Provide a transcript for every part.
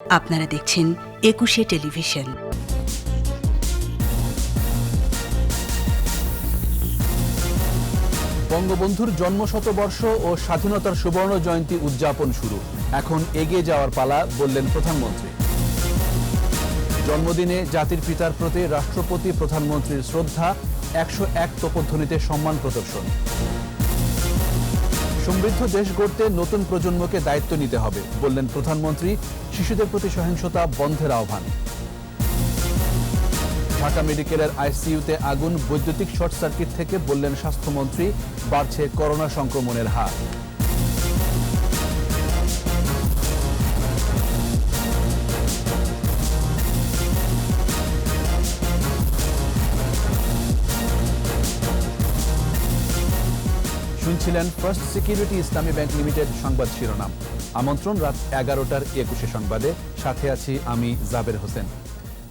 আপনারা দেখছেন একুশে টেলিভিশন। বঙ্গবন্ধুর জন্মশতবর্ষ ও স্বাধীনতার সুবর্ণ জয়ন্তী উদযাপন শুরু, এখন এগিয়ে যাওয়ার পালা, বললেন প্রধানমন্ত্রী। জন্মদিনে জাতির পিতার প্রতি রাষ্ট্রপতি প্রধানমন্ত্রীর শ্রদ্ধা, 101 তোপধ্বনিতে সম্মান প্রদর্শন। সমৃদ্ধ দেশ গড়তে নতুন প্রজন্মকে দায়িত্ব নিতে হবে, বললেন প্রধানমন্ত্রী। শিশুদের প্রতি সহিংসতা বন্ধের আহ্বান। ঢাকা মেডিকেলের আইসিইউতে আগুন, বৈদ্যুতিক শর্ট সার্কিট থেকে, বললেন স্বাস্থ্যমন্ত্রী। বাড়ছে করোনা সংক্রমণের হার। শুনছিলেন ফার্স্ট সিকিউরিটি ইসলামী ব্যাংক লিমিটেড সংবাদ শিরোনাম। আমন্ত্রণ রাত 11টার একুশে সংবাদে। সাথে আছি আমি জাবের হোসেন।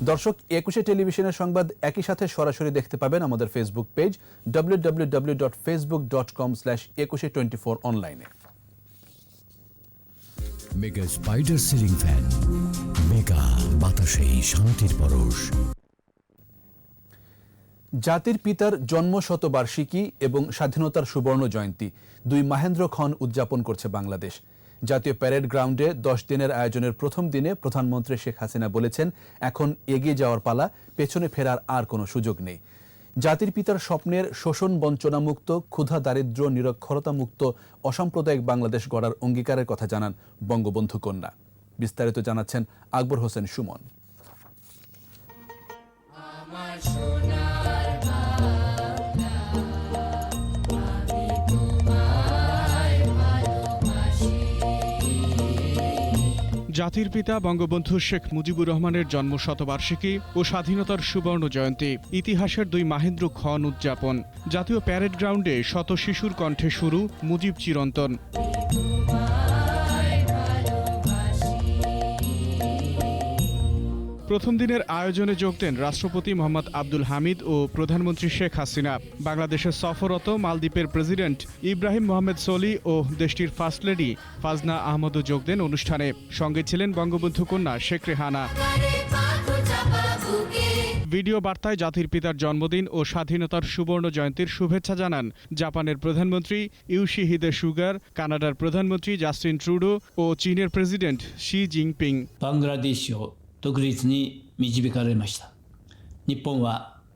দর্শক, একুশে টেলিভিশনের সংবাদ একই সাথে সরাসরি দেখতে পাবেন আমাদের ফেসবুক পেজ www.facebook.com/2124 অনলাইনে। Mega spider ceiling fan, mega বাতাসে শান্তির পরশ। জাতির পিতার জন্মশতবার্ষিকী এবং স্বাধীনতার সুবর্ণ জয়ন্তী, দুই মাহেন্দ্রক্ষণ উদযাপন করছে বাংলাদেশ। জাতীয় প্যারেড গ্রাউন্ডে 10 দিনের আয়োজনের প্রথম দিনে প্রধানমন্ত্রী শেখ হাসিনা বলেছেন, এখন এগিয়ে যাওয়ার পালা, পেছনে ফেরার আর কোনো সুযোগ নেই। জাতির পিতার স্বপ্নের শোষণ বঞ্চনামুক্ত, ক্ষুধা দারিদ্র্য নিরক্ষরতামুক্ত অসাম্প্রদায়িক বাংলাদেশ গড়ার অঙ্গীকারের কথা জানান বঙ্গবন্ধু কন্যা। বিস্তারিত জানাচ্ছেন আকবর হোসেন সুমন। জাতির পিতা বঙ্গবন্ধু শেখ মুজিবুর রহমানের জন্মশতবার্ষিকী ও স্বাধীনতার সুবর্ণ জয়ন্তী, ইতিহাসের দুই মাহেন্দ্র ক্ষণ উদযাপন। জাতীয় প্যারেড গ্রাউন্ডে শত শিশুর কণ্ঠে শুরু মুজিব চিরন্তন। প্রথম দিনের আয়োজনে যোগ দেন রাষ্ট্রপতি মোহাম্মদ আব্দুল হামিদ ও প্রধানমন্ত্রী শেখ হাসিনা। বাংলাদেশের সফররত মালদ্বীপের প্রেসিডেন্ট ইব্রাহিম মোহাম্মদ সোলি ও দেশটির ফার্স্ট লেডি ফাজনা আহমদও যোগ দেন অনুষ্ঠানে। সঙ্গে ছিলেন বঙ্গবন্ধু কন্যা শেখ রেহানা। ভিডিও বার্তায় জাতির পিতার জন্মদিন ও স্বাধীনতার সুবর্ণ জয়ন্তীর শুভেচ্ছা জানান জাপানের প্রধানমন্ত্রী ইয়োশিহিদে সুগা, কানাডার প্রধানমন্ত্রী জাস্টিন ট্রুডো ও চীনের প্রেসিডেন্ট শি জিনপিং। বাংলাদেশ独立に導かれました。日本は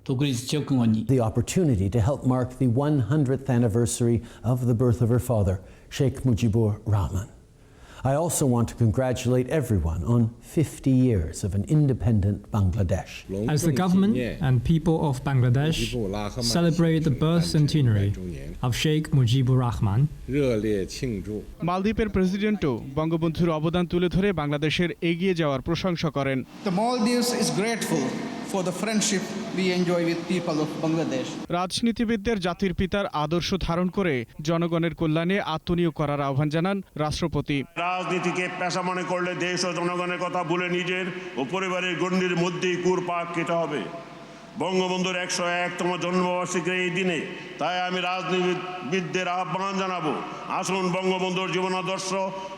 独立直後に the opportunity to help mark the 100th anniversary of the birth of her father, Sheikh Mujibur Rahman. I also want to congratulate everyone on 50 years of an independent Bangladesh. As the government and people of Bangladesh celebrate the birth centenary of Sheikh Mujibur Rahman, মালদ্বীপের প্রেসিডেন্টও বঙ্গবন্ধুর অবদান তুলে ধরে বাংলাদেশের এগিয়ে যাওয়ার প্রশংসা করেন। The Maldives is grateful for the friendship we enjoy with people of Bangladesh. রাজনীতিবিদদের জাতির পিতার আদর্শ ধারণ করে জনগণের কল্যাণে আত্মনিয়োগ করার আহ্বান জানান রাষ্ট্রপতি। রাজনীতিকে পেশা মনে করলে দেশ ও জনগণের কথা ভুলে নিজের ও পরিবারের গণ্ডির মধ্যেই কুরপাক কেটে হবে। বঙ্গবন্ধুর 101তম জন্মবার্ষিকীর এই দিনে তাই আমি রাজনীতিবিদদের আহ্বান জানাবো, আসুন বঙ্গবন্ধুর জীবনাদর্শ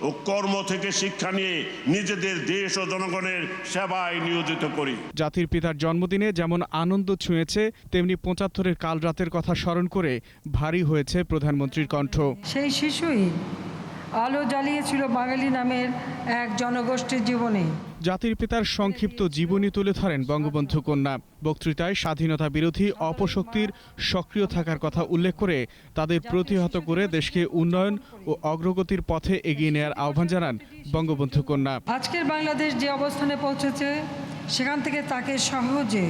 ও কর্ম থেকে শিক্ষা নিয়ে নিজেদের দেশ ও জনগণের সেবায় নিয়োজিত করি। জাতির পিতার জন্মদিনে যেমন আনন্দ ছুঁয়েছে, তেমনি 75-এর কালরাতের কথা স্মরণ করে ভারী হয়েছে প্রধানমন্ত্রীর কণ্ঠ। সেই শিশুই আলো জ্বালিয়েছিল বাঙালি নামের এক জনগোষ্ঠীর জীবনে। জাতির পিতার সংক্ষিপ্ত জীবনী তুলে ধরেন বঙ্গবন্ধু কন্যা। বক্তৃতায় স্বাধীনতা বিরোধী অপশক্তির সক্রিয় থাকার কথা উল্লেখ করে তাদের প্রতিহত করে দেশকে উন্নয়ন ও অগ্রগতির পথে এগিয়ে নেওয়ার আহ্বান জানান বঙ্গবন্ধু কন্যা। আজকের বাংলাদেশ যে অবস্থানে পৌঁছেছে, সেখান থেকে তাকে সহজে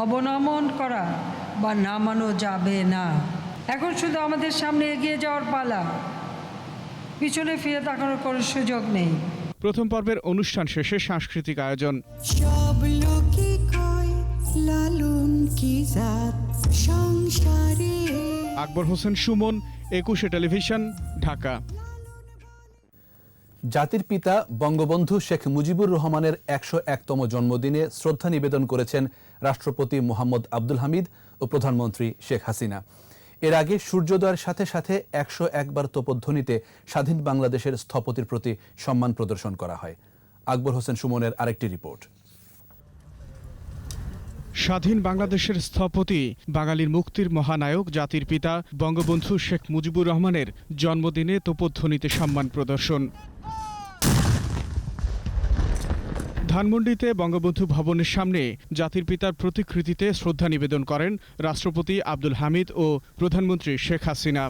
অবনমন করা বা নামানো যাবে না। এখন শুধু আমাদের সামনে এগিয়ে যাওয়ার পালা, পিছনে ফিরে তাকানোর কোনো সুযোগ নেই। প্রথম পর্বের অনুষ্ঠান শেষে সাংস্কৃতিক আয়োজন। আকবর হোসেন সুমন, একুশে টেলিভিশন, ঢাকা। জাতির পিতা বঙ্গবন্ধু শেখ মুজিবুর রহমানের 101তম জন্মদিনে শ্রদ্ধা নিবেদন করেছেন রাষ্ট্রপতি মোহাম্মদ আব্দুল হামিদ ও প্রধানমন্ত্রী শেখ হাসিনা। এর আগে সূর্যোদয়ের সাথে সাথে 101 বার তোপধ্বনিতে স্বাধীন বাংলাদেশের স্থপতির প্রতি সম্মান প্রদর্শন করা হয়। আকবর হোসেন সুমনের আরেকটি রিপোর্ট। স্বাধীন বাংলাদেশের স্থপতি, বাঙালির মুক্তির মহানায়ক, জাতির পিতা বঙ্গবন্ধু শেখ মুজিবুর রহমানের জন্মদিনে তোপধ্বনিতে সম্মান প্রদর্শন। ধানমন্ডিতে বঙ্গবন্ধু ভবনের সামনে জাতির পিতার প্রতিকৃতিতে শ্রদ্ধা নিবেদন করেন রাষ্ট্রপতি আব্দুল হামিদ ও প্রধানমন্ত্রী শেখ হাসিনা।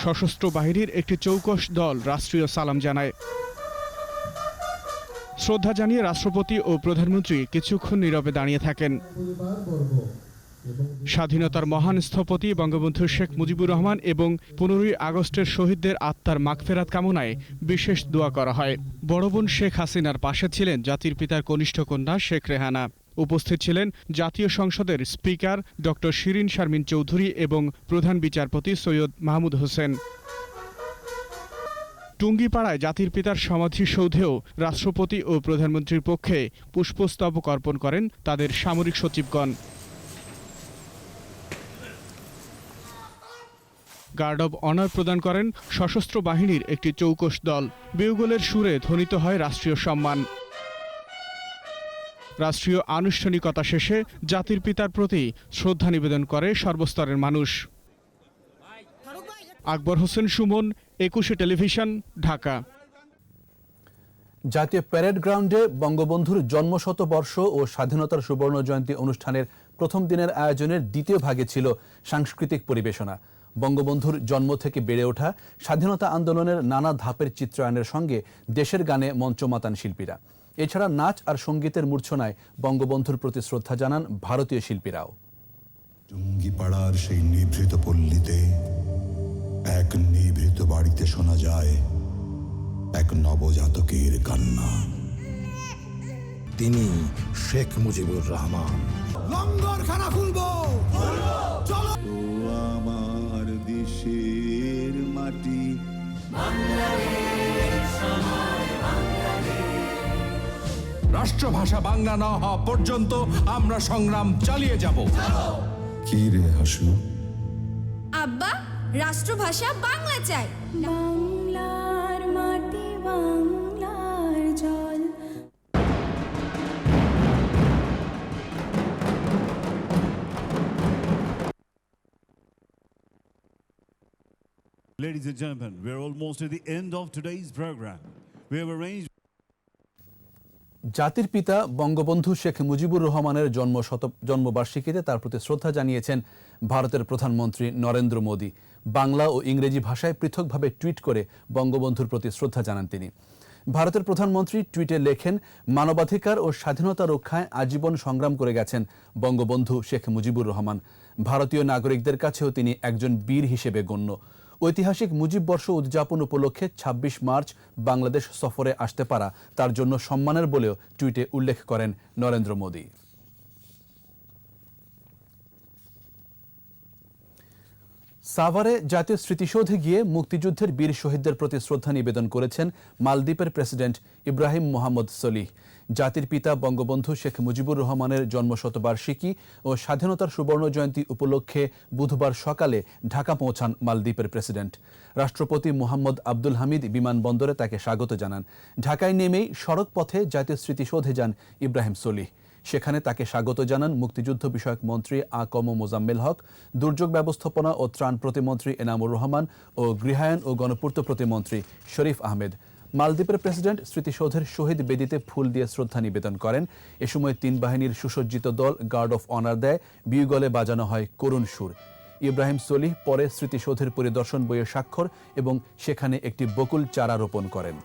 সশস্ত্র বাহিনীর একটি চৌকস দল রাষ্ট্রীয় সালাম জানায়। শ্রদ্ধা জানিয়ে রাষ্ট্রপতি ও প্রধানমন্ত্রী কিছুক্ষণ নীরবে দাঁড়িয়ে থাকেন। স্বাধীনতার মহান স্থপতি বঙ্গবন্ধু শেখ মুজিবুর রহমান এবং 15ই আগস্টের শহীদদের আত্মার মাগফেরাত কামনায় বিশেষ দোয়া করা হয়। বড় বোন শেখ হাসিনার পাশে ছিলেন জাতির পিতার কনিষ্ঠ কন্যা শেখ রেহানা। উপস্থিত ছিলেন জাতীয় সংসদের স্পিকার ডক্টর শিরিন শারমিন চৌধুরী এবং প্রধান বিচারপতি সৈয়দ মাহমুদ হোসেন। টুঙ্গিপাড়ায় জাতির পিতার সমাধিসৌধেও রাষ্ট্রপতি ও প্রধানমন্ত্রীর পক্ষে পুষ্পস্তবক অর্পণ করেন তাদের সামরিক সচিবগণ। গার্ড অব অনার প্রদান করেন সশস্ত্র বাহিনীর একটি চৌকস দল। বিউগলের সুরে ধ্বনিত হয় রাষ্ট্রীয় সম্মান। রাষ্ট্রীয় আনুষ্ঠানিকতা শেষে জাতির পিতার প্রতি শ্রদ্ধা নিবেদন করে সর্বস্তরের মানুষ। আকবর হোসেন সুমন, 21 টেলিভিশন, ঢাকা। জাতীয় প্যারেড গ্রাউন্ডে বঙ্গবন্ধুর জন্মশতবর্ষ ও স্বাধীনতার সুবর্ণ জয়ন্তী অনুষ্ঠানের প্রথম দিনের আয়োজনের দ্বিতীয় ভাগে ছিল সাংস্কৃতিক পরিবেশনা। বঙ্গবন্ধুর জন্ম থেকে বেড়ে ওঠা স্বাধীনতা আন্দোলনের নানা ধাপের চিত্রায়নের সঙ্গে দেশের গানে মঞ্চ মাতান শিল্পীরা। এছাড়া নাচ আর সঙ্গীতের মূর্ছনায় বঙ্গবন্ধুর প্রতি শ্রদ্ধা জানান ভারতীয় শিল্পীরাও। টুঙ্গিপাড়ার সেই নিভৃত পল্লীতে এক নিভৃত বাড়িতে শোনা যায় এক নবজাতকের কান্না। তিনি শেখ মুজিবুর রহমান। লঙ্গরখানা খুলবো, চলো আমার দেশের মাটি। রাষ্ট্রভাষা বাংলা না হওয়া পর্যন্ত আমরা সংগ্রাম চালিয়ে যাব। কি রে হাসু? আব্বা, রাষ্ট্রভাষা বাংলা চাই। বাংলার মাটি, বাংলার জল। Ladies and gentlemen, we're almost at the end of today's program. We have arranged জাতির পিতা বঙ্গবন্ধু শেখ মুজিবুর রহমানের জন্মবার্ষিকীতে তার প্রতি শ্রদ্ধা জানিয়েছেন ভারতের প্রধানমন্ত্রী নরেন্দ্র মোদী। বাংলা ও ইংরেজি ভাষায় পৃথকভাবে টুইট করে বঙ্গবন্ধুর প্রতি শ্রদ্ধা জানান তিনি। ভারতের প্রধানমন্ত্রী টুইটে লেখেন, মানবাধিকার ও স্বাধীনতা রক্ষায় আজীবন সংগ্রাম করে গেছেন বঙ্গবন্ধু শেখ মুজিবুর রহমান। ভারতীয় নাগরিকদের কাছেও তিনি একজন বীর হিসেবে গণ্য। ঐতিহাসিক মুজিব বর্ষ উদযাপন উপলক্ষে ২৬ মার্চ বাংলাদেশ সফরে আসতে পারা তার জন্য সম্মানের বলেও টুইটে উল্লেখ করেন নরেন্দ্র মোদী। সাভারে জাতীয় স্মৃতিসৌধে গিয়ে মুক্তিযুদ্ধের বীর শহীদদের প্রতি শ্রদ্ধা নিবেদন করেছেন মালদ্বীপের প্রেসিডেন্ট ইব্রাহিম মোহাম্মদ সলিহ। জাতির পিতা বঙ্গবন্ধু শেখ মুজিবুর রহমানের জন্মশতবার্ষিকী ও স্বাধীনতার সুবর্ণ জয়ন্তী উপলক্ষে বুধবার সকালে ঢাকা পৌঁছান মালদ্বীপের প্রেসিডেন্ট। রাষ্ট্রপতি মোহাম্মদ আব্দুল হামিদ বিমানবন্দরে তাকে স্বাগত জানান। ঢাকায় নেমেই সড়ক পথে জাতীয় স্মৃতিসৌধে যান ইব্রাহিম সলিহ। সেখানে তাকে স্বাগত জানান মুক্তিযুদ্ধ বিষয়ক মন্ত্রী আ.ক.ম মোজাম্মেল হক, দুর্যোগ ব্যবস্থাপনা ও ত্রাণ প্রতিমন্ত্রী এনামুর রহমান ও গৃহায়ন ও গণপূর্ত প্রতিমন্ত্রী শরীফ আহমেদ। মালদ্বীপের প্রেসিডেন্ট স্মৃতিসৌধের শহীদ বেদিতে ফুল দিয়ে শ্রদ্ধা নিবেদন করেন। এ সময় ৩ বাহিনীর সুসজ্জিত দল গার্ড অফ অনার দেয়। বিউগলে বাজানো হয় করুণ সুর। ইব্রাহিম সলিহ পরে স্মৃতিসৌধের পরিদর্শন বইয়ে স্বাক্ষর এবং সেখানে একটি বকুল চারা রোপণ করেন।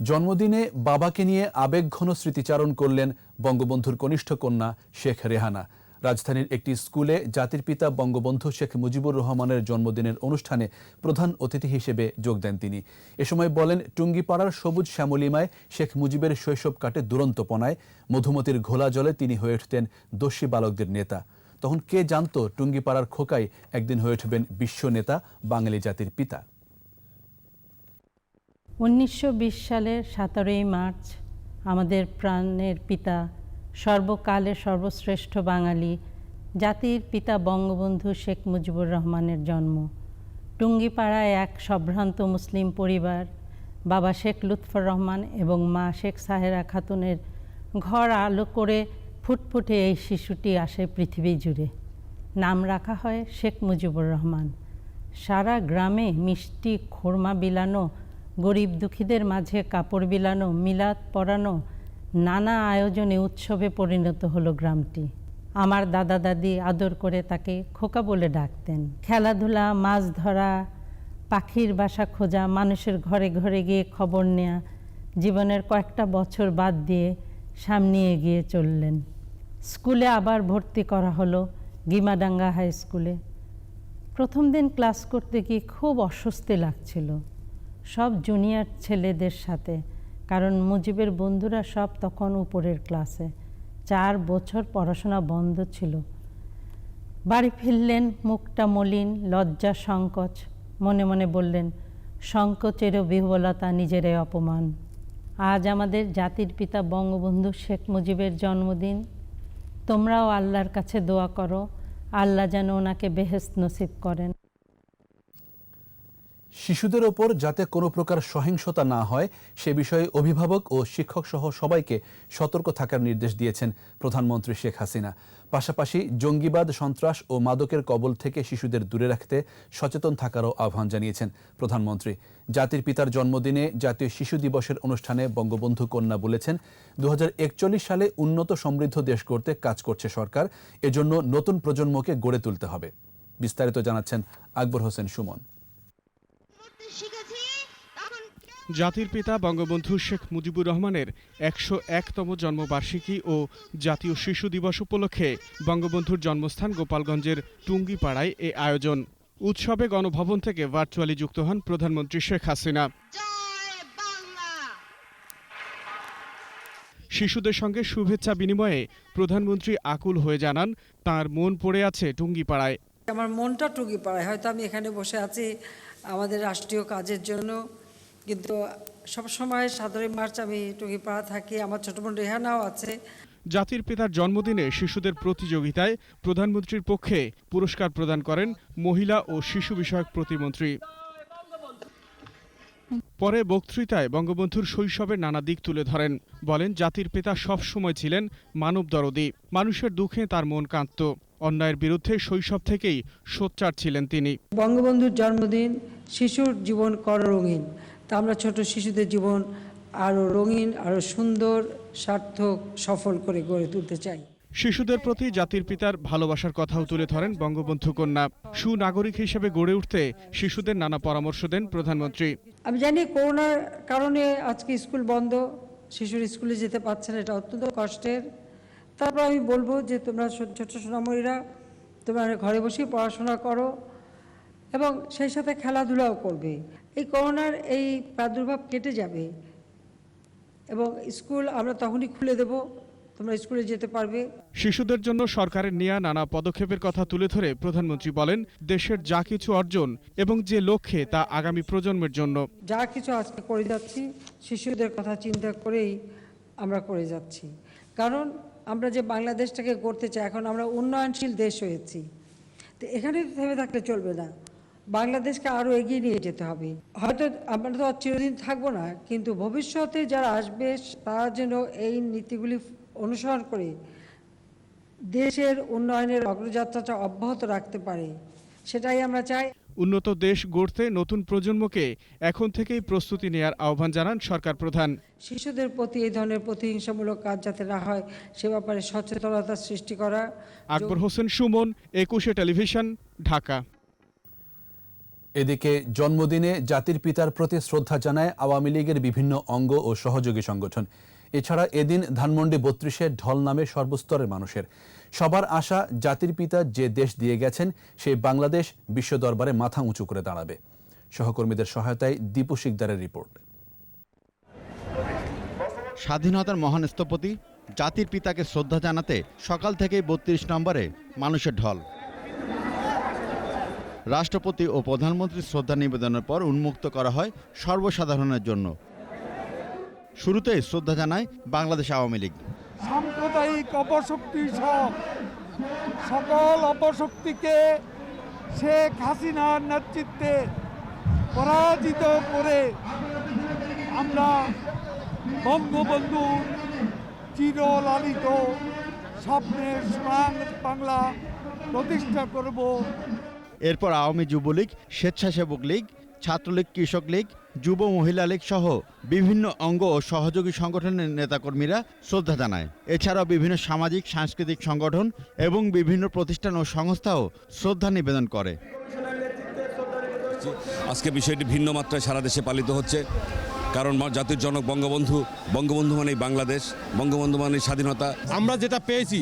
জন্মদিনে বাবাকে নিয়ে আবেগঘন স্মৃতিচারণ করলেন বঙ্গবন্ধুর কনিষ্ঠ কন্যা শেখ রেহানা। রাজধানীর একটি স্কুলে জাতির পিতা বঙ্গবন্ধু শেখ মুজিবুর রহমানের জন্মদিনের অনুষ্ঠানে প্রধান অতিথি হিসেবে যোগ দেন তিনি। এ সময় বলেন, টুঙ্গিপাড়ার সবুজ শ্যামলিমায় শেখ মুজিবের শৈশব কাটে দুরন্তপনায়। মধুমতির ঘোলা জলে তিনি হয়ে উঠতেন দস্যি বালকদের নেতা। তখন কে জানত টুঙ্গিপাড়ার খোকাই একদিন হয়ে উঠবেন বিশ্ব নেতা, বাঙালি জাতির পিতা। 1920 সালের 17ই মার্চ আমাদের প্রাণের পিতা, সর্বকালের সর্বশ্রেষ্ঠ বাঙালি, জাতির পিতা বঙ্গবন্ধু শেখ মুজিবুর রহমানের জন্ম। টুঙ্গিপাড়ায় এক সম্ভ্রান্ত মুসলিম পরিবার, বাবা শেখ লুৎফর রহমান এবং মা শেখ সাহেরা খাতুনের ঘর আলো করে ফুটফুটে এই শিশুটি আসে পৃথিবী জুড়ে। নাম রাখা হয় শেখ মুজিবুর রহমান। সারা গ্রামে মিষ্টি খোরমা বিলানো, গরিব দুঃখীদের মাঝে কাপড় বিলানো, মিলাদ পড়ানো, নানা আয়োজনে উৎসবে পরিণত হলো গ্রামটি। আমার দাদা দাদি আদর করে তাকে খোকা বলে ডাকতেন। খেলাধুলা, মাছ ধরা, পাখির বাসা খোঁজা, মানুষের ঘরে ঘরে গিয়ে খবর নেয়া, জীবনের কয়েকটা বছর বাদ দিয়ে সামনে এগিয়ে চললেন। স্কুলে আবার ভর্তি করা হলো গিমাডাঙ্গা হাই স্কুলে। প্রথম দিন ক্লাস করতে গিয়ে খুব অস্বস্তি লাগছিল সব জুনিয়র ছেলেদের সাথে, কারণ মুজিবের বন্ধুরা সব তখন উপরের ক্লাসে। 4 বছর পড়াশোনা বন্ধ ছিল। বাড়ি ফিরলেন মুখটা মলিন, লজ্জা সংকোচ। মনে মনে বললেন, সংকোচেরও বিহ্বলতা, নিজেরই অপমান। আজ আমাদের জাতির পিতা বঙ্গবন্ধু শেখ মুজিবের জন্মদিন। তোমরাও আল্লাহর কাছে দোয়া করো, আল্লাহ যেন ওনাকে বেহেশত নসিব করেন। শিশুদের ওপর যাতে কোনো প্রকার সহিংসতা না হয় সে বিষয়ে অভিভাবক ও শিক্ষক সহ সবাইকে সতর্ক থাকার নির্দেশ দিয়েছেন প্রধানমন্ত্রী শেখ হাসিনা। পাশাপাশি জঙ্গিবাদ, সন্ত্রাস ও মাদকের কবল থেকে শিশুদের দূরে রাখতে সচেতন থাকারও আহ্বান জানিয়েছেন প্রধানমন্ত্রী। জাতির পিতার জন্মদিনে জাতীয় শিশু দিবসের অনুষ্ঠানে বঙ্গবন্ধু কন্যা বলেছেন, 2041 সালে উন্নত সমৃদ্ধ দেশ গড়তে কাজ করছে সরকার। এজন্য নতুন প্রজন্মকে গড়ে তুলতে হবে। বিস্তারিত জানাচ্ছেন আকবর হোসেন সুমন। জাতির পিতা বঙ্গবন্ধু শেখ মুজিবুর রহমানের 101তম জন্মবার্ষিকী ও জাতীয় শিশু দিবস উপলক্ষে বঙ্গবন্ধুর জন্মস্থান গোপালগঞ্জের টুঙ্গিপাড়ায় এ আয়োজন। উৎসবে গণভবন থেকে ভার্চুয়ালি যুক্ত হন প্রধানমন্ত্রী শেখ হাসিনা। শিশুদের সঙ্গে শুভেচ্ছা বিনিময়ে প্রধানমন্ত্রী আকুল হয়ে জানান, তার মন পড়ে আছে টুঙ্গিপাড়ায়। আমার মনটা টুঙ্গিপাড়ায়। হয়তো আমি এখানে বসে আছি আমাদের রাষ্ট্রীয় কাজের জন্য, কিন্তু সবসময় 7ই মার্চ আমি টুঙ্গিপাড়া থাকি। আমার ছোট বোন রেহানাও আছে। জাতির পিতার জন্মদিনে শিশুদের প্রতিযোগিতায় প্রধানমন্ত্রীর পক্ষে পুরস্কার প্রদান করেন মহিলা ও শিশু বিষয়ক প্রতিমন্ত্রী। পরে বক্তৃতায় বঙ্গবন্ধুর শৈশবের নানা দিক তুলে ধরেন। বলেন, জাতির পিতা সব সময় ছিলেন মানবদরদী। মানুষের দুঃখে তার মন কাঁদত। অন্যায়ের বিরুদ্ধে শৈশব থেকেই সোচ্চার ছিলেন তিনি। বঙ্গবন্ধুর জন্মদিন, শিশুর জীবন কর রঙিন। তা আমরা ছোট শিশুদের জীবন আরও রঙিন, আরও সুন্দর, সার্থক, সফল করে গড়ে তুলতে চাই। শিশুদের প্রতি জাতির পিতার ভালোবাসার কথাও তুলে ধরেন বঙ্গবন্ধু কন্যা। সুনাগরিক হিসেবে গড়ে উঠতে শিশুদের নানা পরামর্শ দেন প্রধানমন্ত্রী। আমি জানি করোনার কারণে আজকে স্কুল বন্ধ, শিশুর স্কুলে যেতে পারছে না, এটা অত্যন্ত কষ্টের। তারপর আমি বলবো যে তোমরা ছোট সোনামণিরা, তোমরা ঘরে বসেই পড়াশোনা করো এবং সেই সাথে খেলাধুলাও করবে। এই করোনার এই প্রাদুর্ভাব কেটে যাবে এবং স্কুল আমরা তখনই খুলে দেব, তোমরা স্কুলে যেতে পারবে। শিশুদের জন্য সরকারের নেয়া নানা পদক্ষেপের কথা তুলে ধরে প্রধানমন্ত্রী বলেন, দেশের যা কিছু অর্জন এবং যে লক্ষ্যে তা আগামী প্রজন্মের জন্য। যা কিছু আজকে করে যাচ্ছি শিশুদের কথা চিন্তা করেই আমরা করে যাচ্ছি। কারণ আমরা যে বাংলাদেশটাকে গড়তে চাই, এখন আমরা উন্নয়নশীল দেশ হয়েছি, তো এখানে থেমে থাকলে চলবে না। বাংলাদেশকে আরও এগিয়ে নিয়ে যেতে হবে। হয়তো আমরা তো চিরদিন থাকবো না, কিন্তু ভবিষ্যতে যারা আসবে তারা যেন এই নীতিগুলি অনুসরণ করে দেশের উন্নয়নের অগ্রযাত্রাটা অব্যাহত রাখতে পারে, সেটাই আমরা চাই। উন্নত দেশ গড়তে নতুন প্রজন্মকে এখন থেকেই প্রস্তুতি নেয়ার আহ্বান জানান সরকার প্রধান। শিশুদের প্রতি এই ধরনের প্রতিহিংসামূলক কাজ যাতে না হয় সে ব্যাপারে সচেতনতা সৃষ্টি করা। আকবর হোসেন সুমন, একুশে টেলিভিশন, ঢাকা। এদিকে জন্মদিনে জাতির পিতার প্রতি শ্রদ্ধা জানায় আওয়ামী লীগের বিভিন্ন অঙ্গ ও সহযোগী সংগঠন। এছাড়া এদিন ধানমন্ডি 32-এ ঢল নামে সর্বস্তরের মানুষের। সবার আশা, জাতির পিতা যে দেশ দিয়ে গেছেন সেই বাংলাদেশ বিশ্ব দরবারে মাথা উঁচু করে দাঁড়াবে। সহকর্মীদের সহায়তায় দীপু শিকদারের রিপোর্ট। স্বাধীনতার মহান স্থপতি জাতির পিতাকে শ্রদ্ধা জানাতে সকাল থেকেই 32 নম্বরে মানুষের ঢল। রাষ্ট্রপতি ও প্রধানমন্ত্রীর শ্রদ্ধা নিবেদনের পর উন্মুক্ত করা হয় সর্বসাধারণের জন্য। শুরুতেই শ্রদ্ধা জানায় বাংলাদেশ আওয়ামী লীগ। সাম্প্রদায়িক অপশক্তি সহ সকল অপশক্তিকে শেখ হাসিনার নেতৃত্বে পরাজিত করে আমরা বঙ্গবন্ধুর চিরলালিত স্বপ্নের সোনার বাংলা প্রতিষ্ঠা করব। এরপর আওয়ামী যুবলীগ, স্বেচ্ছাসেবক লীগ, ছাত্রলীগ, কৃষক লীগ, যুব মহিলা লীগ সহ বিভিন্ন অঙ্গ ও সহযোগী সংগঠনের নেতাকর্মীরা শ্রদ্ধা জানায়। এছাড়াও বিভিন্ন সামাজিক সাংস্কৃতিক সংগঠন এবং বিভিন্ন প্রতিষ্ঠান ও সংস্থাও শ্রদ্ধা নিবেদন করে। আজকে বিষয়টি ভিন্ন মাত্রায় সারা দেশে পালিত হচ্ছে, কারণ জাতির জনক বঙ্গবন্ধু, বঙ্গবন্ধু মানেই বাংলাদেশ, বঙ্গবন্ধু মানেই স্বাধীনতা। আমরা যেটা পেয়েছি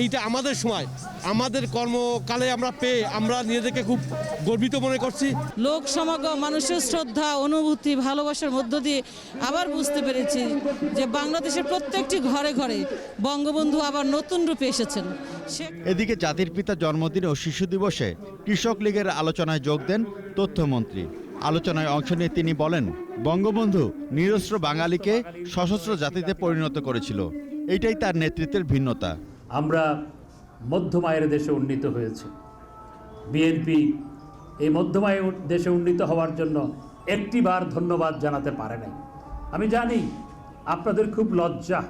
এইটা আমাদের সময়, আমাদের কর্মকালে আমরা পেয়ে আমরা নিজেদেরকে খুব গর্বিত মনে করছি। লোক সমাগম, মানুষের শ্রদ্ধা, অনুভূতি, ভালোবাসার মধ্য দিয়ে আবার বুঝতে পেরেছি যে বাংলাদেশের প্রত্যেকটি ঘরে ঘরে বঙ্গবন্ধু আবার নতুন রূপে এসেছেন। এদিকে জাতির পিতা জন্মদিন ও শিশু দিবসে কৃষক লীগের আলোচনায় যোগ দেন তথ্যমন্ত্রী। আলোচনায় অংশ নিয়ে তিনি বলেন, বঙ্গবন্ধু নিরস্ত্র বাঙালিকে সশস্ত্র জাতিতে পরিণত করেছিল, এইটাই তার নেতৃত্বের ভিন্নতা। আমরা মধ্যম আয়ের দেশে উন্নীত হয়েছে। বিএনপি এই মধ্যম আয়ের দেশে উন্নীত হওয়ার জন্য একটিবার ধন্যবাদ জানাতে পারে নাই। আমি জানি আপনাদের খুব লজ্জা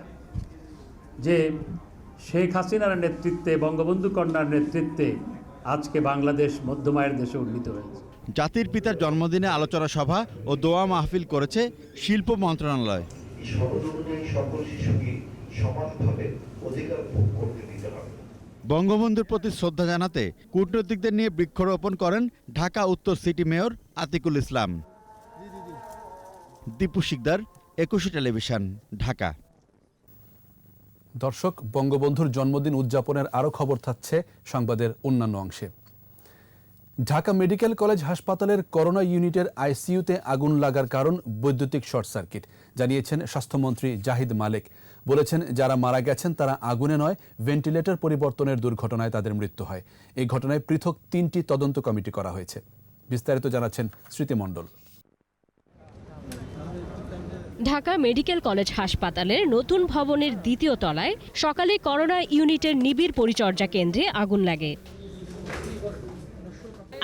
যে শেখ হাসিনার নেতৃত্বে, বঙ্গবন্ধু কন্যার নেতৃত্বে আজকে বাংলাদেশ মধ্যম আয়ের দেশে উন্নীত হয়েছে। জাতির পিতার জন্মদিনে আলোচনা সভা ও দোয়া মাহফিল করেছে শিল্প মন্ত্রণালয়। বঙ্গবন্ধুর প্রতি শ্রদ্ধা জানাতে কূটনীতিকদের নিয়ে বৃক্ষরোপণ করেন ঢাকা উত্তর সিটি মেয়র আতিকুল ইসলাম। দীপু শিকদার, একুশে টেলিভিশন, ঢাকা। দর্শক, বঙ্গবন্ধুর জন্মদিন উদযাপনের আরও খবর থাকছে সংবাদের অন্যান্য অংশে। ঢাকা মেডিকেল কলেজ হাসপাতালের করোনা ইউনিটের আইসিইউতে আগুন লাগার কারণ বৈদ্যুতিক শর্ট সার্কিট জানিয়েছেন স্বাস্থ্যমন্ত্রী জাহিদ মালেক। বলেছেন, যারা মারা গেছেন তারা আগুনে নয়, ভেন্টিলেটর পরিবর্তনের দুর্ঘটনায় তাদের মৃত্যু হয়। এই ঘটনায় পৃথক 3টি তদন্ত কমিটি করা হয়েছে। বিস্তারিত জানাচ্ছেন স্মৃতি মণ্ডল। ঢাকা মেডিকেল কলেজ হাসপাতালের নতুন ভবনের দ্বিতীয় তলায় সকালে করোনা ইউনিটের নিবিড় পরিচর্যা কেন্দ্রে আগুন লাগে।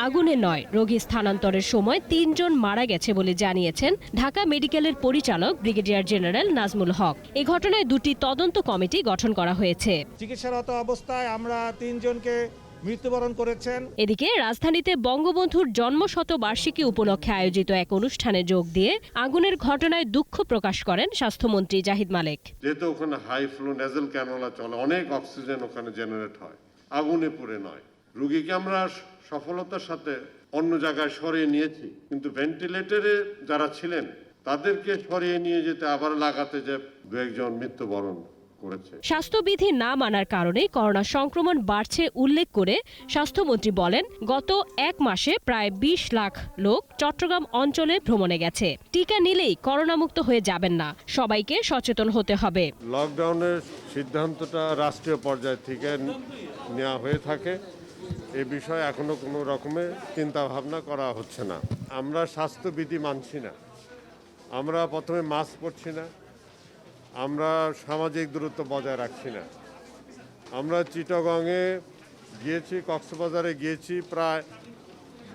আগুনে 9 রোগী স্থানান্তরের সময় 3 জন মারা গেছে বলে জানিয়েছেন ঢাকা মেডিকেলের পরিচালক ব্রিগেডিয়ার জেনারেল নাজমুল হক। এই ঘটনায় 2টি তদন্ত কমিটি গঠন করা হয়েছে। চিকিৎসারত অবস্থায় আমরা 3 জনকে মৃত্যুবরণ করেছেন। এদিকে রাজধানীতে বঙ্গবন্ধুর জন্মশতবার্ষিকী উপলক্ষে আয়োজিত এক অনুষ্ঠানে যোগ দিয়ে আগুনের ঘটনায় দুঃখ প্রকাশ করেন স্বাস্থ্যমন্ত্রী জাহিদ মালেক। যেহেতু ওখানে হাই ফ্লো নেজাল ক্যানোলা চলে, অনেক অক্সিজেন ওখানে জেনারেট হয়, আগুনে পুড়ে নয়। রোগীকে আমরা সফলতার সাথে অন্য জায়গায় সরিয়ে নিয়েছি, কিন্তু ভেন্টিলেটরে যারা ছিলেন তাদেরকে সরিয়ে নিয়ে যেতে আবার লাগাতে যে 2-1 জন মৃত্যুবরণ করেছে। স্বাস্থ্যবিধি না মানার কারণে করোনা সংক্রমণ বাড়ছে উল্লেখ করে স্বাস্থ্যমন্ত্রী বলেন, গত 1 মাসে প্রায় 20 লাখ লোক চট্টগ্রাম অঞ্চলে ভ্রমণে গেছে। টিকা নিলেই করোনা মুক্ত হয়ে যাবেন না, সবাইকে সচেতন হতে হবে। লকডাউনের সিদ্ধান্তটা রাষ্ট্রীয় পর্যায় থেকে নেওয়া হয়ে থাকে, এ বিষয়ে এখনো কোনো রকমের চিন্তা ভাবনা করা হচ্ছে না। আমরা স্বাস্থ্যবিধি মানছি না, আমরা প্রথমে মাস্ক পরছি না, আমরা সামাজিক দূরত্ব বজায় রাখছি না। আমরা চিটাগংয়ে গিয়েছি, কক্সবাজারে গিয়েছি, প্রায়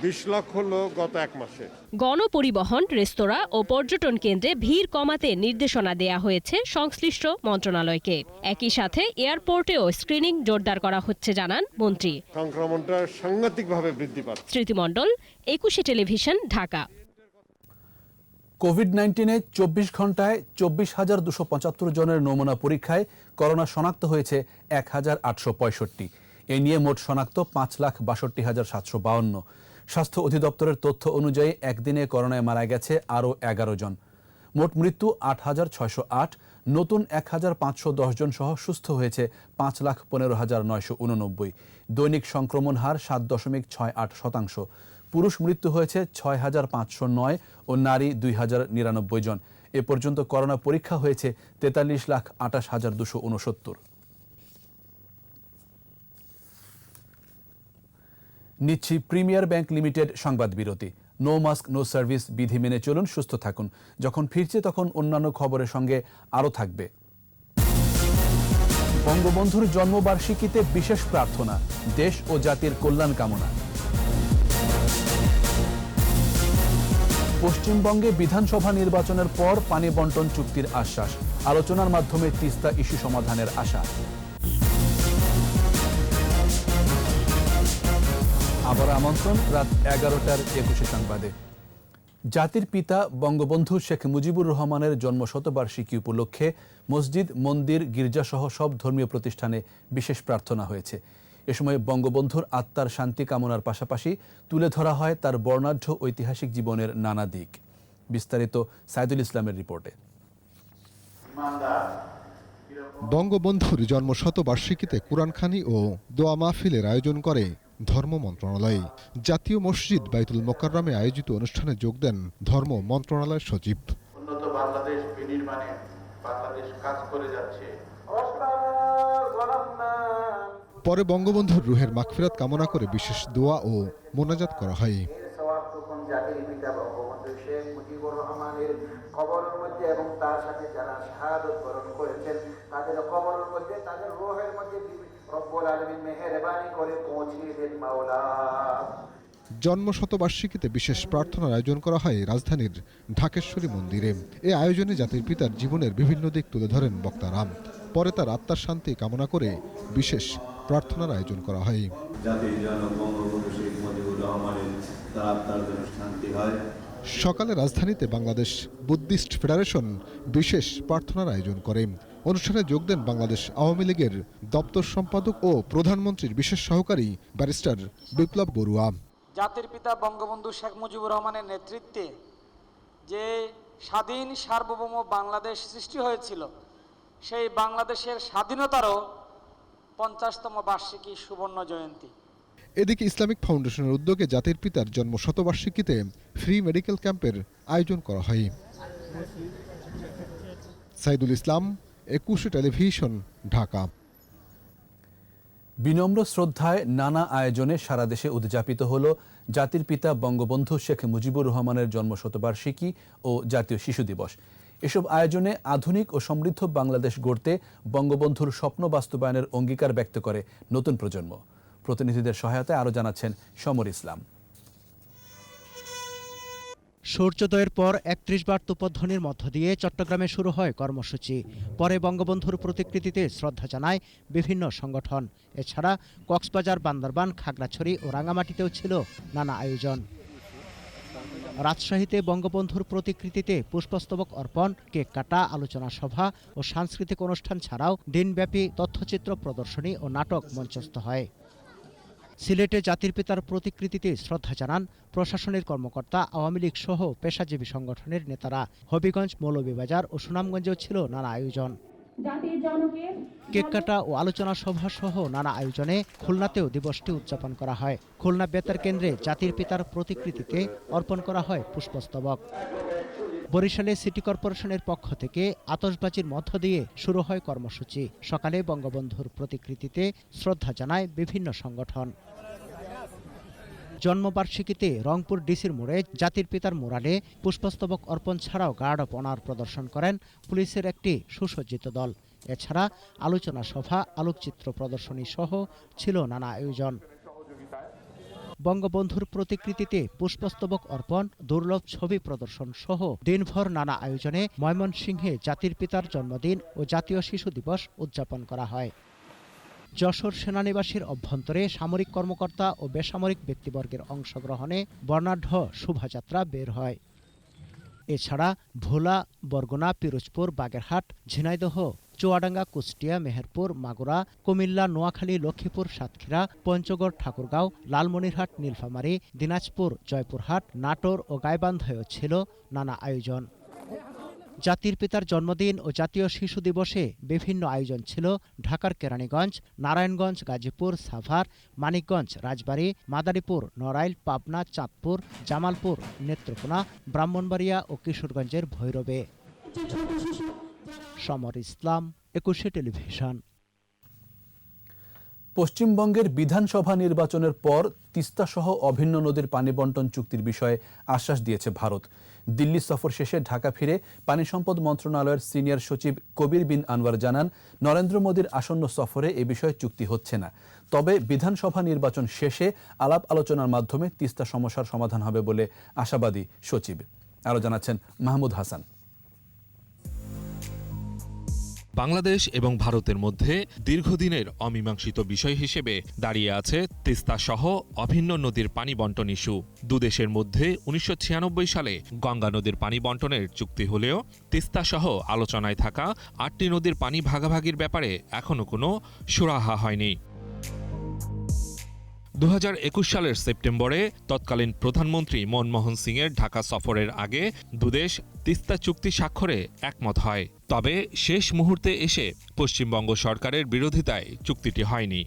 20 লক্ষ লোক গত 1 মাসে। গণপরিবহন, রেস্তোরাঁ ও পর্যটন কেন্দ্রে ভিড় কমাতে নির্দেশনা দেয়া হয়েছে সংশ্লিষ্ট মন্ত্রণালয়কে। একই সাথে এয়ারপোর্টেও স্ক্রিনিং জোরদার করা হচ্ছে জানান মন্ত্রী। সংক্রমণটা সাংঘাতিকভাবে বৃদ্ধি পাচ্ছে। স্মৃতি মণ্ডল, একুশে টেলিভিশন, ঢাকা। কোভিড-19-এ 24 ঘন্টায় 24,275 জনের নমুনা পরীক্ষায় করোনা শনাক্ত হয়েছে 1,865। এ নিয়ে মোট শনাক্ত 5,62,752। স্বাস্থ্য অধিদপ্তরের তথ্য অনুযায়ী একদিনে করোনায় মারা গেছে আরও 11 জন। মোট মৃত্যু 8,608। নতুন 1,510 জন সহ সুস্থ হয়েছে 5,15,989। দৈনিক সংক্রমণ হার 7.68%। পুরুষ মৃত্যু হয়েছে 6,509 ও নারী 2,099 জন। এ পর্যন্ত করোনা পরীক্ষা হয়েছে 43,28,269। নিচ্ছি প্রিমিয়ার ব্যাংক লিমিটেড সংবাদ বিরতি। নো মাস্ক নো সার্ভিস বিধি মেনে চলুন, সুস্থ থাকুন। যখন ফিরছে তখন অন্যান্য খবরের সঙ্গে আরও থাকবে। বঙ্গবন্ধুর জন্মবার্ষিকীতে বিশেষ প্রার্থনা, দেশ ও জাতির কল্যাণ কামনা। পশ্চিমবঙ্গে বিধানসভা নির্বাচনের পর পানি বন্টন চুক্তির আশ্বাস, আলোচনার মাধ্যমে তিস্তা ইস্যু সমাধানের আশা। আবার আমন্ত্রণ রাত 11টার 21 সংবাদে। জাতির পিতা বঙ্গবন্ধু শেখ মুজিবুর রহমানের জন্মশতবার্ষিকী উপলক্ষে মসজিদ, মন্দির, গির্জাসহ সব ধর্মীয় প্রতিষ্ঠানে বিশেষ প্রার্থনা হয়েছে। এ সময় বঙ্গবন্ধুর আত্মার শান্তি কামনার পাশাপাশি তুলে ধরা হয় তার বর্ণাঢ্য ঐতিহাসিক জীবনের নানা দিক। বিস্তারিত সাইদুল ইসলামের রিপোর্টে। বঙ্গবন্ধুর জন্মশতবার্ষিকীতে কুরআনখানি ও দোয়া মাহফিলের আয়োজন করে ধর্ম মন্ত্রণালয়। জাতীয় মসজিদ বাইতুল মোকাররমে আয়োজিত অনুষ্ঠানে যোগ দেন ধর্ম মন্ত্রণালয়ের সচিব। উন্নত বাংলাদেশ বিনির্মাণে বাংলাদেশ কাজ করে যাচ্ছে। পরে বঙ্গবন্ধুর রুহের মাগফিরাত কামনা করে বিশেষ দোয়া ও মোনাজাত করা হয়। জাতির পিতা বঙ্গবন্ধু শেখ মুজিবুর রহমানের কবরের মধ্যে এবং তার সাথে যারা শাহাদত বরণ করেছেন তাদের কবরের মধ্যে, তাদের রুহের মধ্যে রব্বুল আলামিন মেহেরবানি করে পৌঁছিয়ে দেন মাওলা। জন্মশতবার্ষিকীতে বিশেষ প্রার্থনার আয়োজন করা হয় রাজধানীর ঢাকেশ্বরী মন্দিরে। এ আয়োজনে জাতির পিতার জীবনের বিভিন্ন দিক তুলে ধরেন বক্তারা। পরে তার আত্মার শান্তি কামনা করে বিশেষ প্রার্থনার আয়োজন করা হয়। জাতির জনক বঙ্গবন্ধু শেখ মুজিবুর রহমানের তার আত্মার জন্য শান্তি হয়। সকালে রাজধানীতে বাংলাদেশ বুদ্ধিস্ট ফেডারেশন বিশেষ প্রার্থনার আয়োজন করে। অনুষ্ঠানে যোগ দেন বাংলাদেশ আওয়ামী লীগের দপ্তর সম্পাদক ও প্রধানমন্ত্রীর বিশেষ সহকারী ব্যারিস্টার বিপ্লব বড়ুয়া। জাতির পিতা বঙ্গবন্ধু শেখ মুজিবুর রহমানের নেতৃত্বে যে স্বাধীন সার্বভৌম বাংলাদেশ সৃষ্টি হয়েছিল, সেই বাংলাদেশের স্বাধীনতারও 50তম বার্ষিকী সুবর্ণ জয়ন্তী। এদিকে ইসলামিক ফাউন্ডেশনের উদ্যোগে জাতির পিতার জন্মশতবার্ষিকীতে ফ্রি মেডিকেল ক্যাম্পের আয়োজন করা হয়। সাইদুল ইসলাম, 21 টেলিভিশন, ঢাকা। বিনম্র শ্রদ্ধায় নানা আয়োজনে সারা দেশে উদযাপিত হল জাতির পিতা বঙ্গবন্ধু শেখ মুজিবুর রহমানের জন্মশতবার্ষিকী ও জাতীয় শিশু দিবস। এসব আয়োজনে আধুনিক ও সমৃদ্ধ বাংলাদেশ গড়তে বঙ্গবন্ধুর স্বপ্ন বাস্তবায়নের অঙ্গীকার ব্যক্ত করে নতুন প্রজন্ম। প্রতিনিধিদের সহায়তায় আরও জানাচ্ছেন সমর ইসলাম। সূর্যোদয়ের পর ৩১ বার তোপধ্বনির মধ্য দিয়ে চট্টগ্রামে শুরু হয় কর্মসূচি। পরে বঙ্গবন্ধুর প্রতিকৃতিতে শ্রদ্ধা জানায় বিভিন্ন সংগঠন। এছাড়া কক্সবাজার, বান্দরবান, খাগড়াছড়ি ও রাঙামাটিতেও ছিল নানা আয়োজন। রাজশাহীতে বঙ্গবন্ধুর প্রতিকৃতিতে পুষ্পস্তবক অর্পণ, কেক কাটা, আলোচনা সভা ও সাংস্কৃতিক অনুষ্ঠান ছাড়াও দিনব্যাপী তথ্যচিত্র প্রদর্শনী ও নাটক মঞ্চস্থ হয়। সিলেটে জাতির পিতার প্রতিকৃতিতে শ্রদ্ধা জানান প্রশাসনের কর্মকর্তা, আওয়ামী লীগ সহ পেশাজীবী সংগঠনের নেতারা। হবিগঞ্জ, মৌলভীবাজার ও সুনামগঞ্জেও ছিল নানা আয়োজন। কেক কাটা ও আলোচনা সভা সহ নানা আয়োজনে খুলনাতেও দিবসটি উদযাপন করা হয়। খুলনা বেতার কেন্দ্রে জাতির পিতার প্রতিকৃতিতে অর্পণ করা হয় পুষ্পস্তবক। বরিশালে সিটি কর্পোরেশনের পক্ষ থেকে আতশবাজির মধ্য দিয়ে শুরু হয় কর্মসূচি। সকালে বঙ্গবন্ধুর প্রতিকৃতিতে শ্রদ্ধা জানায় বিভিন্ন সংগঠন। জন্মবার্ষিকীতে রংপুর ডিসির মোড়ে জাতির পিতার মুরালে পুষ্পস্তবক অর্পণ ছাড়াও গার্ড অফ অনার প্রদর্শন করেন পুলিশের একটি সুসজ্জিত দল। এছাড়া আলোচনা সভা, আলোকচিত্র প্রদর্শনী সহ ছিল নানা আয়োজন। বঙ্গবন্ধুর প্রতিকৃতিতে পুষ্পস্তবক অর্পণ, দুর্লভ ছবি প্রদর্শন সহ দিনভর নানা আয়োজনে ময়মনসিংহে জাতির পিতার জন্মদিন ও জাতীয় শিশু দিবস উদযাপন করা হয়। যশোর সেনানিবাসের অভ্যন্তরে সামরিক কর্মকর্তা ও বেসামরিক ব্যক্তিবর্গের অংশগ্রহণে বর্ণাঢ্য শোভাযাত্রা বের হয়। এছাড়া ভোলা, বরগুনা, পিরোজপুর, বাগেরহাট, ঝিনাইদহ, চুয়াডাঙ্গা, কুষ্টিয়া, মেহেরপুর, মাগুরা, কুমিল্লা, নোয়াখালী, লক্ষ্মীপুর, সাতক্ষীরা, পঞ্চগড়, ঠাকুরগাঁও, লালমনিরহাট, নীলফামারী, দিনাজপুর, জয়পুরহাট, নাটোর ও গাইবান্ধায়ও ছিল নানা আয়োজন। জাতির পিতার জন্মদিন ও জাতীয় শিশু দিবসে বিভিন্ন আয়োজন ছিল ঢাকার কেরানীগঞ্জ, নারায়ণগঞ্জ, গাজীপুর, সাভার, মানিকগঞ্জ, রাজবাড়ী, মাদারীপুর, নড়াইল, পাবনা, চাঁদপুর, জামালপুর, নেত্রকোনা, ব্রাহ্মণবাড়িয়া ও কিশোরগঞ্জের ভৈরবে। সমর ইসলাম, 21 টেলিভিশন। পশ্চিমবঙ্গের বিধানসভা নির্বাচনের পর তিস্তাসহ অভিন্ন নদীর পানি বণ্টন চুক্তির বিষয়ে আশ্বাস দিয়েছে ভারত। দিল্লি সফর শেষে ঢাকা ফিরে পানি সম্পদ মন্ত্রণালয়ের সিনিয়র সচিব কবির বিন আনওয়ার জানান, নরেন্দ্র মোদীর আসন্ন সফরে এ বিষয়ে চুক্তি হচ্ছে না। তবে বিধানসভা নির্বাচন শেষে আলাপ আলোচনার মাধ্যমে তিস্তা সমস্যার সমাধান হবে বলে আশাবাদী সচিব। আরও জানাচ্ছেন মাহমুদ হাসান। বাংলাদেশ এবং ভারতের মধ্যে দীর্ঘদিনের অমীমাংসিত বিষয় হিসেবে দাঁড়িয়ে আছে তিস্তা সহ অভিন্ন নদীর পানি বণ্টন ইস্যু। দুদেশের মধ্যে ১৯৯৬ সালে গঙ্গা নদীর পানি বণ্টনের চুক্তি হলেও তিস্তা সহ আলোচনায় থাকা ৮টি নদীর পানি ভাগাভাগির ব্যাপারে এখনো কোনো সুরাহা হয়নি। ২০২১ সালের সেপ্টেম্বরে তৎকালীন প্রধানমন্ত্রী মনমোহন সিংয়ের ঢাকা সফরের আগে দুদেশ তিস্তা চুক্তি স্বাক্ষরে একমত হয়। তবে শেষ মুহূর্তে এসে পশ্চিমবঙ্গ সরকারের বিরোধিতায় চুক্তিটি হয়নি।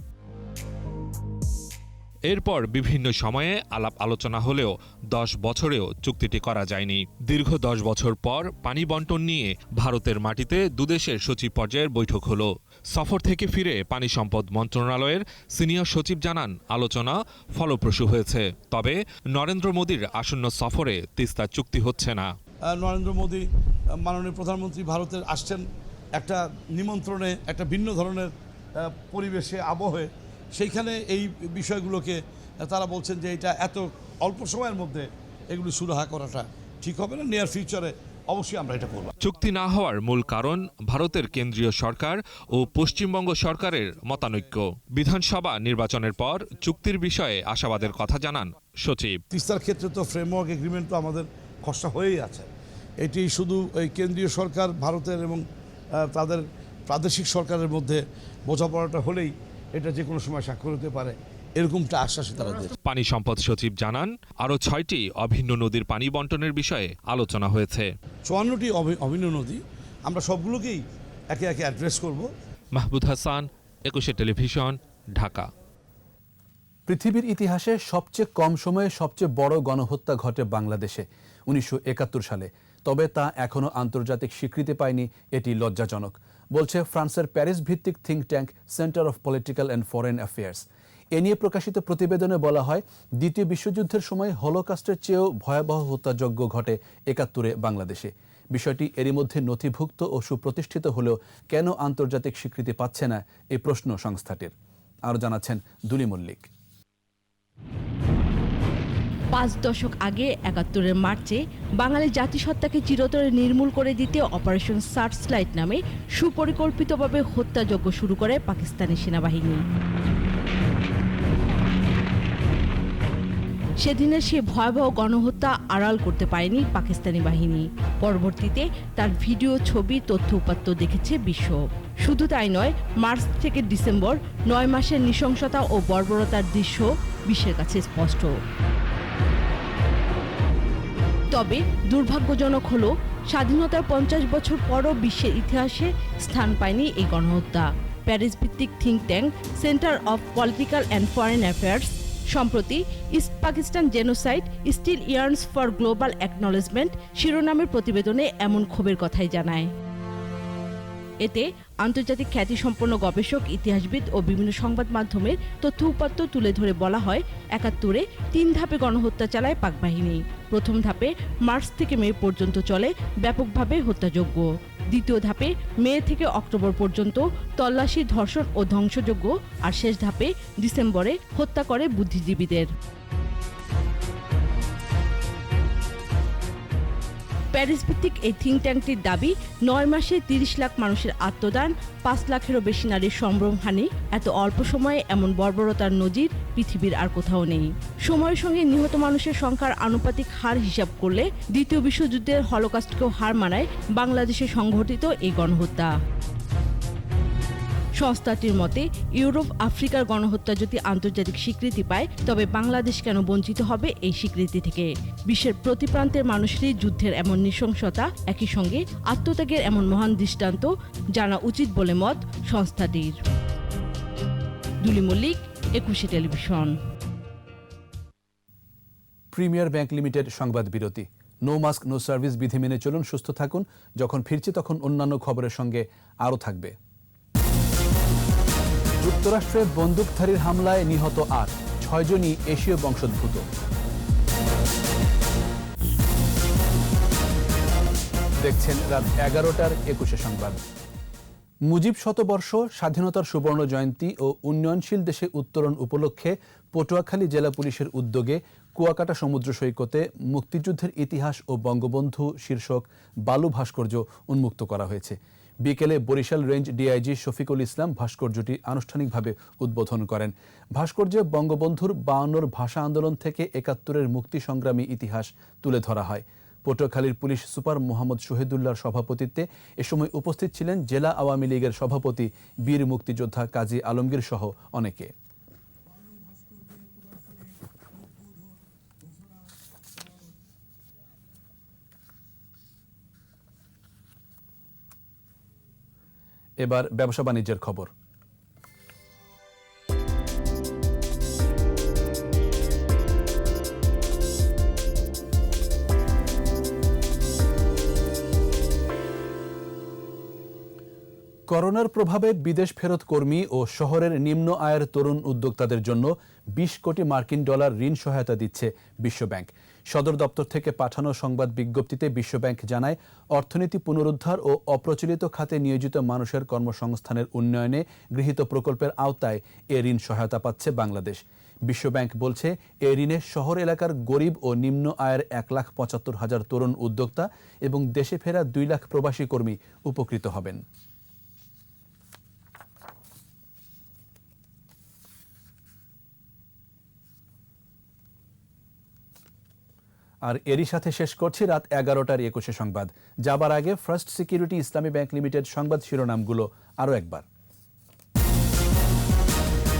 এরপর বিভিন্ন সময়ে আলাপ আলোচনা হলেও ১০ বছরেও চুক্তিটি করা যায়নি। দীর্ঘ ১০ বছর পর পানি বণ্টন নিয়ে ভারতের মাটিতে দুদেশের সচিব পর্যায়ের বৈঠক হলো। সফর থেকে ফিরে পানি সম্পদ মন্ত্রণালয়ের সিনিয়র সচিব জানান, আলোচনা ফলপ্রসূ হয়েছে। তবে নরেন্দ্র মোদীর আসন্ন সফরে তিস্তা চুক্তি হচ্ছে না। নরেন্দ্র মোদী মাননীয় প্রধানমন্ত্রী ভারতের আসছেন একটা নিমন্ত্রণে, একটা ভিন্ন ধরনের পরিবেশে, আবহে। সেইখানে এই বিষয়গুলোকে তারা বলছেন যে এটা এত অল্প সময়ের মধ্যে এগুলো সুরাহা করাটা ঠিক হবে না। নিয়ার ফিউচারে অবশ্যই আমরা এটা করব। চুক্তি না হওয়ার মূল কারণ ভারতের কেন্দ্রীয় সরকার ও পশ্চিমবঙ্গ সরকারের মতানৈক্য। বিধানসভা নির্বাচনের পর চুক্তির বিষয়ে আশাবাদের কথা জানান সচিব। তিস্তার ক্ষেত্রে তো ফ্রেমওয়ার্ক এগ্রিমেন্ট তো আমাদের খসড়া হয়েই আছে। এটি শুধু এই কেন্দ্রীয় সরকার ভারতের এবং তাদের প্রাদেশিক সরকারের মধ্যে বোঝাপড়াটা হলেই এটা যে কোনো সময় স্বাক্ষর হতে পারে, এরকমটা আশ্বাসই তারা দিয়েছে। পানি সম্পদ সচিব জানান, আরও ৬টি অভিন্ন নদীর পানি বণ্টনের বিষয়ে আলোচনা হয়েছে। ৫৪টি অভিন্ন নদী, আমরা সবগুলোকেই একে একে অ্যাড্রেস করব। মাহমুদ হাসান, ২১ টেলিভিশন, ঢাকা। পৃথিবীর ইতিহাসে সবচেয়ে কম সময়ে সবচেয়ে বড় গণহত্যা ঘটে বাংলাদেশে ১৯৭১ সালে। তবে তা এখনও আন্তর্জাতিক স্বীকৃতি পায়নি, এটি লজ্জাজনক, বলছে ফ্রান্সের প্যারিস ভিত্তিক think tank centre of political and foreign affairs. এ নিয়ে প্রকাশিত প্রতিবেদনে বলা হয়, দ্বিতীয় বিশ্বযুদ্ধের সময় হলোকাস্টের চেয়েও ভয়াবহ হত্যাযজ্ঞ ঘটে ৭১-এ বাংলাদেশে। বিষয়টি এরই মধ্যে নথিভুক্ত ও সুপ্রতিষ্ঠিত হলেও কেন আন্তর্জাতিক স্বীকৃতি পাচ্ছে না, এই প্রশ্ন সংস্থাটির। আরও জানাচ্ছেন দুলি মল্লিক। ৫ দশক আগে ৭১-এর মার্চে বাঙালি জাতিসত্তাকে চিরতরে নির্মূল করে দিতে অপারেশন সার্চলাইট নামে সুপরিকল্পিতভাবে হত্যাযজ্ঞ শুরু করে পাকিস্তানি সেনাবাহিনী। সেদিনের সে ভয়াবহ গণহত্যা আড়াল করতে পারেনি পাকিস্তানি বাহিনী। পরবর্তীতে তার ভিডিও, ছবি, তথ্য উপাত্ত দেখেছে বিশ্ব। শুধু তাই নয়, মার্চ থেকে ডিসেম্বর ৯ মাসের নৃশংসতা ও বর্বরতার দৃশ্য বিশ্বের কাছে স্পষ্ট। তবে দুর্ভাগ্যজনক হলো, স্বাধীনতার ৫০ বছর পরও বিশ্বের ইতিহাসে স্থান পায়নি এই গণহত্যা। প্যারিস ভিত্তিক think tank centre of political and foreign affairs সম্প্রতি east Pakistan genocide still yearns for global acknowledgement শিরোনামের প্রতিবেদনে এমন ক্ষোভের কথাই জানায়। এতে আন্তর্জাতিক খ্যাতিসম্পন্ন গবেষক, ইতিহাসবিদ ও বিভিন্ন সংবাদ মাধ্যমের তথ্য উপাত্ত তুলে ধরে বলা হয়, ৭১-এ ৩ ধাপে গণহত্যা চালায় পাক বাহিনী। প্রথম ধাপে মার্চ থেকে মে পর্যন্ত চলে ব্যাপকভাবে হত্যাযজ্ঞ। দ্বিতীয় ধাপে মে থেকে অক্টোবর পর্যন্ত তল্লাশি, ধর্ষণ ও ধ্বংসযজ্ঞ। আর শেষ ধাপে ডিসেম্বরে হত্যা করে বুদ্ধিজীবীদের। প্যারিস ভিত্তিক এই থিঙ্ক ট্যাঙ্কটির দাবি, ৯ মাসে ৩০ লাখ মানুষের আত্মদান, ৫ লাখেরও বেশি নারীর সম্ভ্রমহানি, এত অল্প সময়ে এমন বর্বরতার নজির পৃথিবীর আর কোথাও নেই। সময়ের সঙ্গে নিহত মানুষের সংখ্যার আনুপাতিক হার হিসাব করলে দ্বিতীয় বিশ্বযুদ্ধের হলোকাস্টকেও হার মানায় বাংলাদেশে সংঘটিত এই গণহত্যা। সংস্থাটির মতে, ইউরোপ, আফ্রিকার গণহত্যা যদি আন্তর্জাতিক স্বীকৃতি পায়, তবে বাংলাদেশ কেন বঞ্চিত হবে এই স্বীকৃতি থেকে? বিশ্বের প্রতি প্রান্তের মানুষেরই যুদ্ধের এমন নৃশংসতা, একই সঙ্গে আত্মত্যাগের এমন মহান দৃষ্টান্ত জানা উচিত বলে মত সংস্থাটির। Duli Mallik, ২১ television. Premier bank limited সংবাদ বিরতি। নো মাস্ক নো সার্ভিস বিধি মেনে চলুন, সুস্থ থাকুন। যখন ফিরছি তখন অন্যান্য খবরের সঙ্গে আরও থাকবে। যুক্তরাষ্ট্রে বন্দুকধারীর হামলায় নিহত 6 জনই এশীয় বংশোদ্ভূত। দেখছেন রাত 11টার 21 সংবাদ। মুজিব শতবর্ষ, স্বাধীনতার সুবর্ণ জয়ন্তী ও উন্নয়নশীল দেশে উত্তরণ উপলক্ষে পটুয়াখালী জেলা পুলিশের উদ্যোগে কুয়াকাটা সমুদ্র সৈকতে মুক্তিযুদ্ধের ইতিহাস ও বঙ্গবন্ধু শীর্ষক বালু ভাস্কর্য উন্মুক্ত করা হয়েছে। বিকেলে বরিশাল রেঞ্জ ডিআইজি শফিকুল ইসলাম ভাস্কর্যটি আনুষ্ঠানিকভাবে উদ্বোধন করেন। ভাস্কর্যে বঙ্গবন্ধুর 52 ভাষা আন্দোলন থেকে 71-এর মুক্তি সংগ্রামী ইতিহাস তুলে ধরা হয়। পটুয়াখালীর পুলিশ সুপার মোহাম্মদ শহীদুল্লাহর সভাপতিত্বে এ সময় উপস্থিত ছিলেন জেলা আওয়ামী লীগের সভাপতি বীর মুক্তিযোদ্ধা কাজী আলমগীর সহ অনেকে। এবার ব্যবসা বাণিজ্যের খবর। করোনার প্রভাবে বিদেশ ফেরত কর্মী ও শহরের নিম্ন আয়ের তরুণ উদ্যোক্তাদের জন্য 20 কোটি মার্কিন ডলার ঋণ সহায়তা দিচ্ছে বিশ্বব্যাংক। সদর দপ্তর থেকে পাঠানো সংবাদ বিজ্ঞপ্তিতে বিশ্বব্যাংক জানায়, অর্থনীতি পুনরুদ্ধার ও অপ্রচলিত খাতে নিয়োজিত মানুষের কর্মসংস্থানের উন্নয়নে গৃহীত প্রকল্পের আওতায় এ ঋণ সহায়তা পাচ্ছে বাংলাদেশ। বিশ্বব্যাংক বলছে, এ ঋণে শহর এলাকার গরিব ও নিম্ন আয়ের 1,75,000 তরুণ উদ্যোক্তা এবং দেশে ফেরা 2 লাখ প্রবাসী কর্মী উপকৃত হবেন। আর এরই সাথে শেষ করছি রাত 11টার 21 সংবাদ। যাবার আগে ফার্স্ট সিকিউরিটি ইসলামী ব্যাংক লিমিটেড সংবাদ শিরোনামগুলো আরও একবার।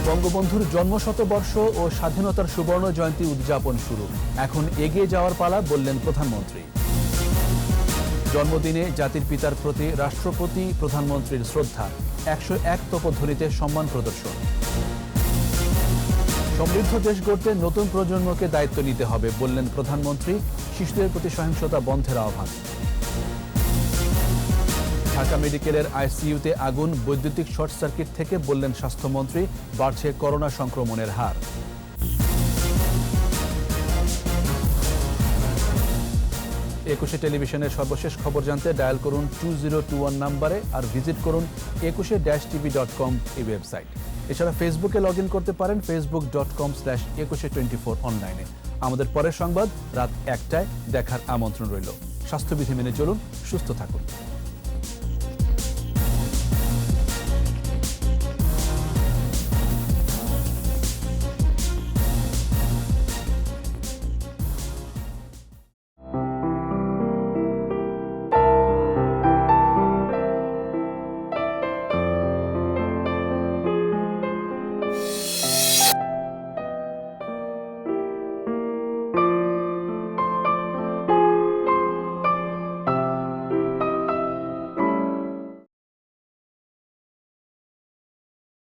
বঙ্গবন্ধুর জন্মশতবর্ষ ও স্বাধীনতার সুবর্ণ জয়ন্তী উদযাপন শুরু, এখন এগিয়ে যাওয়ার পালা, বললেন প্রধানমন্ত্রী। জন্মদিনে জাতির পিতার প্রতি রাষ্ট্রপতি প্রধানমন্ত্রীর শ্রদ্ধা, 101 তোপধ্বনিতে সম্মান প্রদর্শন। সমৃদ্ধ দেশ গড়তে নতুন প্রজন্মকে দায়িত্ব নিতে হবে, বললেন প্রধানমন্ত্রী। শিশুদের প্রতি সহিংসতা বন্ধের আহ্বান। ঢাকা মেডিকেলের আইসিইউতে আগুন, বৈদ্যুতিক শর্ট সার্কিট থেকে, বললেন স্বাস্থ্যমন্ত্রী। বাড়ছে করোনা সংক্রমণের হার। একুশে টেলিভিশনের সর্বশেষ খবর জানতে ডায়াল করুন 2021 নম্বরে আর ভিজিট করুন 21-tv.com এই ওয়েবসাইট। এছাড়া ফেসবুকে লগ ইন করতে পারেন facebook.com/2124 অনলাইনে। আমাদের পরের সংবাদ রাত 1টায় দেখার আমন্ত্রণ রইল। স্বাস্থ্যবিধি মেনে চলুন, সুস্থ থাকুন।